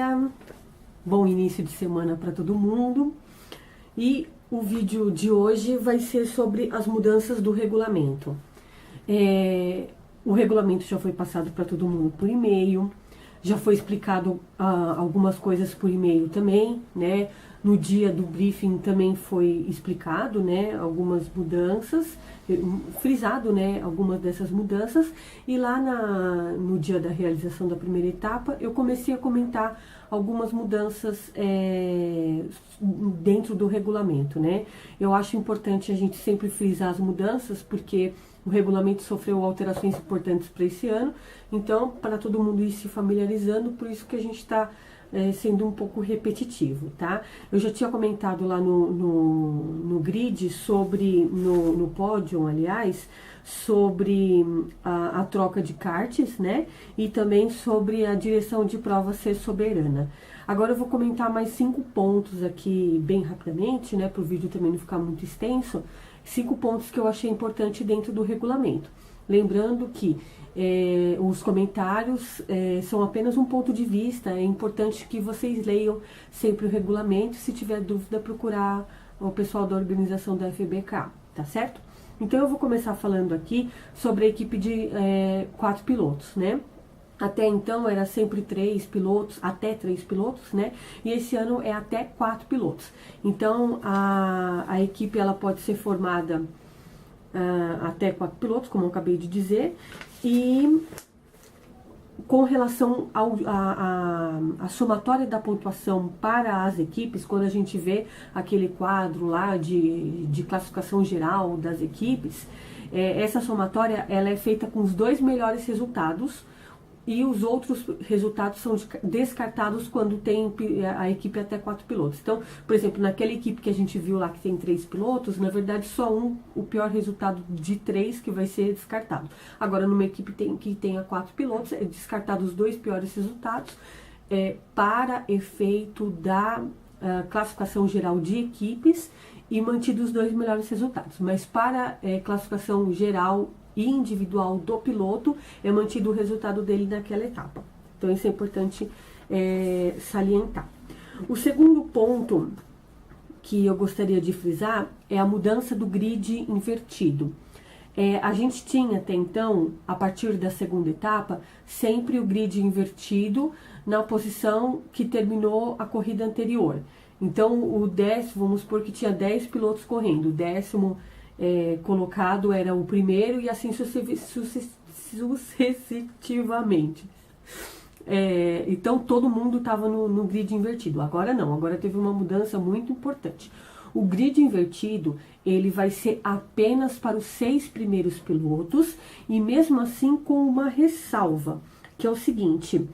dia, bom início de semana para todo mundo. E o vídeo de hoje vai ser sobre as mudanças do regulamento. O regulamento já foi passado para todo mundo por e-mail, já foi explicado algumas coisas por e-mail também, né? No dia do briefing também foi explicado, né, algumas mudanças, frisado, né, algumas dessas mudanças, e lá no dia da realização da primeira etapa, eu comecei a comentar algumas mudanças dentro do regulamento, né. Eu acho importante a gente sempre frisar as mudanças, porque o regulamento sofreu alterações importantes para esse ano, então, para todo mundo ir se familiarizando, por isso que a gente está sendo um pouco repetitivo, tá? Eu já tinha comentado lá no grid sobre, no pódio, aliás, sobre a troca de karts, né? E também sobre a direção de prova ser soberana. Agora eu vou comentar mais 5 pontos aqui bem rapidamente, né? Para o vídeo também não ficar muito extenso. 5 pontos que eu achei importante dentro do regulamento. Lembrando que os comentários são apenas um ponto de vista, é importante que vocês leiam sempre o regulamento, se tiver dúvida procurar o pessoal da organização da FBK, tá certo? Então eu vou começar falando aqui sobre a equipe de 4 pilotos, né? Até então era sempre 3 pilotos, até 3 pilotos, né? E esse ano é até 4 pilotos. Então a equipe ela pode ser formada até 4 pilotos, como eu acabei de dizer, e com relação à somatória da pontuação para as equipes, quando a gente vê aquele quadro lá de classificação geral das equipes, essa somatória ela é feita com os 2 melhores resultados, e os outros resultados são descartados quando tem a equipe até 4 pilotos. Então, por exemplo, naquela equipe que a gente viu lá que tem 3 pilotos, na verdade só o pior resultado de 3 que vai ser descartado. Agora, numa equipe que tenha 4 pilotos, é descartado os 2 piores resultados para efeito da classificação geral de equipes e mantido os 2 melhores resultados. Mas para classificação geral e individual do piloto, é mantido o resultado dele naquela etapa. Então isso é importante salientar. O segundo ponto que eu gostaria de frisar é a mudança do grid invertido. A gente tinha até então, a partir da segunda etapa, sempre o grid invertido na posição que terminou a corrida anterior. Então o 10º, vamos supor que tinha 10 pilotos correndo, o 10º colocado era o primeiro e assim sucessivamente. Então todo mundo estava no grid invertido. Agora não, agora teve uma mudança muito importante. O grid invertido ele vai ser apenas para os 6 primeiros pilotos e mesmo assim com uma ressalva, que é o seguinte: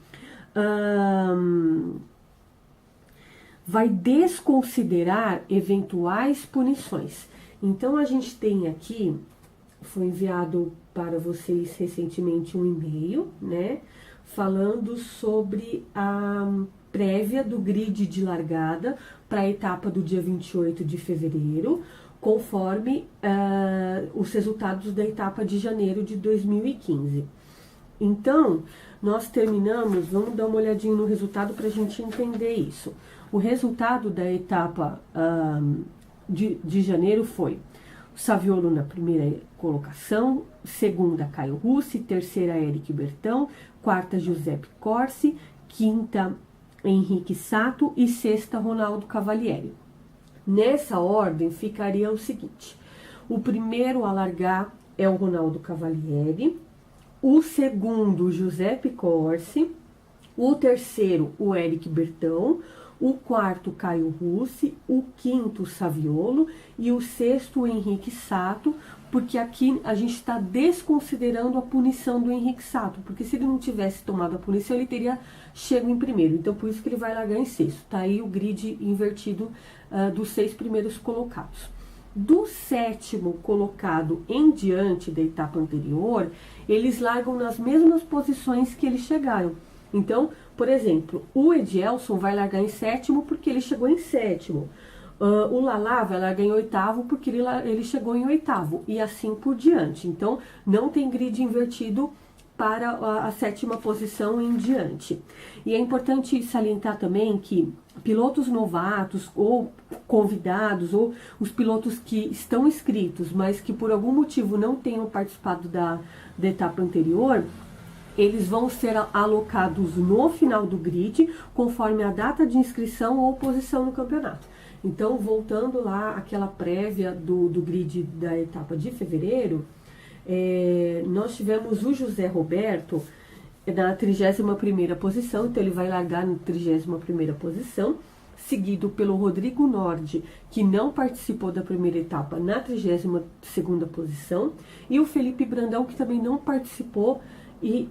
vai desconsiderar eventuais punições. Então a gente tem aqui, foi enviado para vocês recentemente um e-mail, né, falando sobre a prévia do grid de largada para a etapa do dia 28 de fevereiro, conforme os resultados da etapa de janeiro de 2015. Então, nós terminamos, vamos dar uma olhadinha no resultado para a gente entender isso. O resultado da etapa de janeiro foi o Saviolo na primeira colocação, segunda Caio Russi, terceira Eric Bertão, quarta Giuseppe Corsi, quinta Henrique Sato e sexta Ronaldo Cavalieri. Nessa ordem ficaria o seguinte: o primeiro a largar é o Ronaldo Cavalieri, o segundo Giuseppe Corsi, o terceiro o Eric Bertão, o quarto Caio Russi, o quinto Saviolo e o sexto o Henrique Sato, porque aqui a gente está desconsiderando a punição do Henrique Sato, porque se ele não tivesse tomado a punição ele teria chego em primeiro, então por isso que ele vai largar em sexto. Tá aí o grid invertido dos 6 primeiros colocados. Do 7º colocado em diante da etapa anterior, eles largam nas mesmas posições que eles chegaram. Então, por exemplo, o Edielson vai largar em 7º porque ele chegou em 7º. O Lalá vai largar em 8º porque ele chegou em 8º. E assim por diante. Então, não tem grid invertido para a 7ª posição em diante. E é importante salientar também que pilotos novatos ou convidados, ou os pilotos que estão inscritos, mas que por algum motivo não tenham participado da etapa anterior, eles vão ser alocados no final do grid, conforme a data de inscrição ou posição no campeonato. Então, voltando lá àquela prévia do grid da etapa de fevereiro, nós tivemos o José Roberto na 31ª posição, então ele vai largar na 31ª posição, seguido pelo Rodrigo Nord, que não participou da primeira etapa, na 32ª posição, e o Felipe Brandão, que também não participou e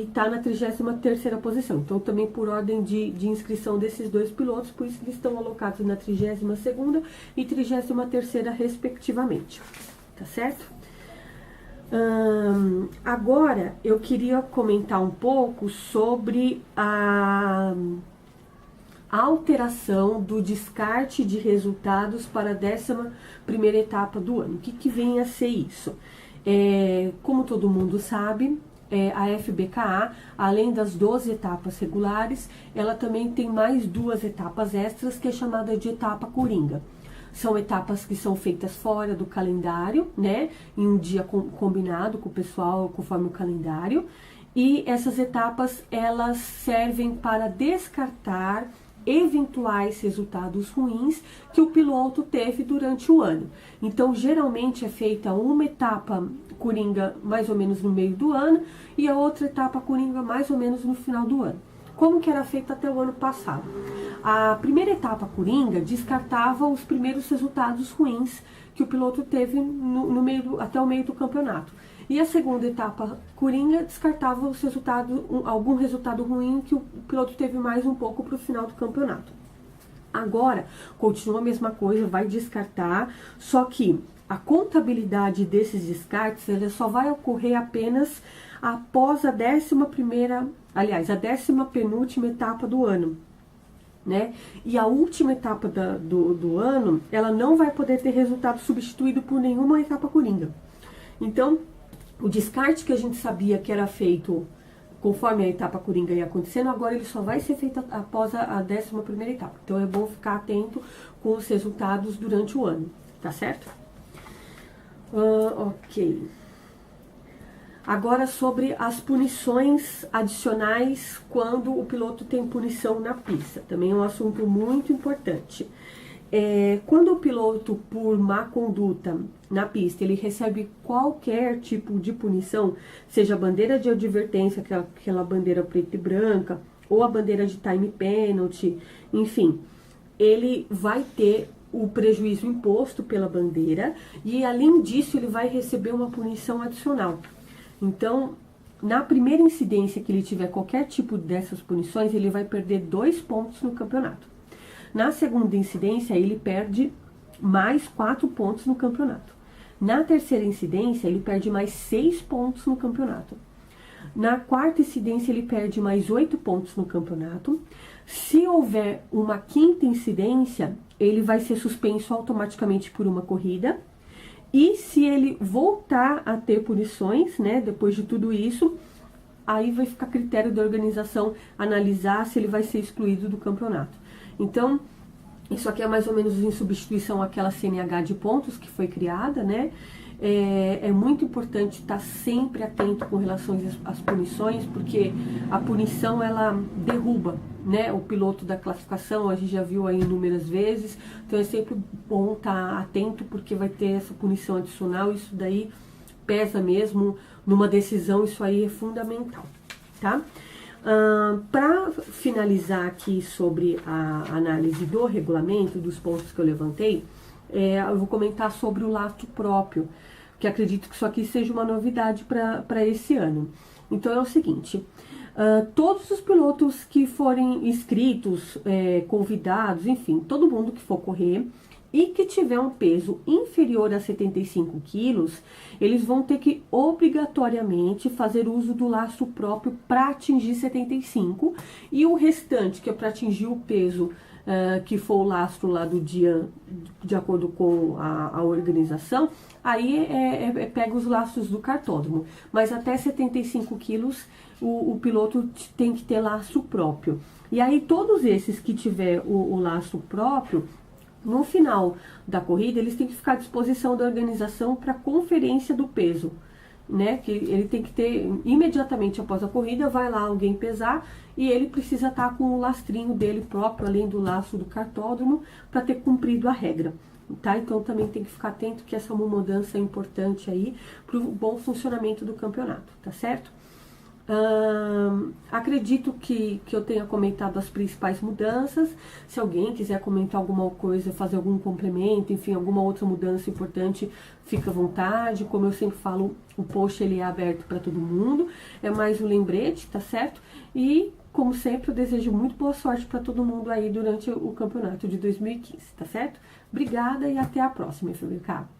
está na 33ª posição. Então, também por ordem de inscrição desses dois pilotos, por isso eles estão alocados na 32ª e 33ª, respectivamente. Tá certo? Agora, eu queria comentar um pouco sobre a alteração do descarte de resultados para a 11ª etapa do ano. O que vem a ser isso? Como todo mundo sabe, a FBKA, além das 12 etapas regulares, ela também tem mais 2 etapas extras, que é chamada de etapa coringa. São etapas que são feitas fora do calendário, né, em um dia combinado com o pessoal, conforme o calendário, e essas etapas, elas servem para descartar eventuais resultados ruins que o piloto teve durante o ano. Então, geralmente é feita uma etapa coringa mais ou menos no meio do ano e a outra etapa coringa mais ou menos no final do ano. Como que era feita até o ano passado? A primeira etapa coringa descartava os primeiros resultados ruins que o piloto teve até o meio do campeonato. E a segunda etapa coringa descartava os algum resultado ruim que o piloto teve mais um pouco para o final do campeonato. Agora, continua a mesma coisa, vai descartar, só que a contabilidade desses descartes, ela só vai ocorrer apenas após a 11ª penúltima etapa do ano, né? E a última etapa do ano, ela não vai poder ter resultado substituído por nenhuma etapa coringa. Então, o descarte que a gente sabia que era feito conforme a etapa coringa ia acontecendo, agora ele só vai ser feito após a 11ª etapa. Então é bom ficar atento com os resultados durante o ano, tá certo? Ok. Agora sobre as punições adicionais quando o piloto tem punição na pista. Também é um assunto muito importante. Quando o piloto, por má conduta na pista, ele recebe qualquer tipo de punição, seja a bandeira de advertência, aquela bandeira preta e branca, ou a bandeira de time penalty, enfim, ele vai ter o prejuízo imposto pela bandeira e, além disso, ele vai receber uma punição adicional. Então, na primeira incidência que ele tiver qualquer tipo dessas punições, ele vai perder 2 pontos no campeonato. Na segunda incidência, ele perde mais 4 pontos no campeonato. Na terceira incidência, ele perde mais 6 pontos no campeonato. Na quarta incidência, ele perde mais 8 pontos no campeonato. Se houver uma quinta incidência, ele vai ser suspenso automaticamente por uma corrida. E se ele voltar a ter punições, né, depois de tudo isso, aí vai ficar a critério da organização analisar se ele vai ser excluído do campeonato. Então, isso aqui é mais ou menos em substituição àquela CNH de pontos que foi criada, né? É muito importante estar sempre atento com relação às punições, porque a punição, ela derruba, né, o piloto da classificação, a gente já viu aí inúmeras vezes, então é sempre bom estar atento, porque vai ter essa punição adicional, isso daí pesa mesmo numa decisão, isso aí é fundamental, tá? Para finalizar aqui sobre a análise do regulamento, dos pontos que eu levantei, eu vou comentar sobre o lato próprio, que acredito que isso aqui seja uma novidade para esse ano. Então é o seguinte, todos os pilotos que forem inscritos, convidados, enfim, todo mundo que for correr e que tiver um peso inferior a 75 quilos, eles vão ter que obrigatoriamente fazer uso do lastro próprio para atingir 75, e o restante, que é para atingir o peso que for o lastro lá do dia, de acordo com a organização, aí pega os lastros do cartódromo. Mas até 75 quilos o piloto tem que ter lastro próprio. E aí todos esses que tiver o lastro próprio, no final da corrida, eles têm que ficar à disposição da organização para conferência do peso, né? Que ele tem que ter, imediatamente após a corrida, vai lá alguém pesar e ele precisa estar com o lastrinho dele próprio, além do lastro do cartódromo, para ter cumprido a regra, tá? Então também tem que ficar atento que essa é uma mudança importante aí para o bom funcionamento do campeonato, tá certo? Acredito que eu tenha comentado as principais mudanças. Se alguém quiser comentar alguma coisa, fazer algum complemento, enfim, alguma outra mudança importante, fica à vontade. Como eu sempre falo, o post ele é aberto para todo mundo, é mais um lembrete, tá certo? E, como sempre, eu desejo muito boa sorte para todo mundo aí durante o campeonato de 2015, tá certo? Obrigada e até a próxima, FBK.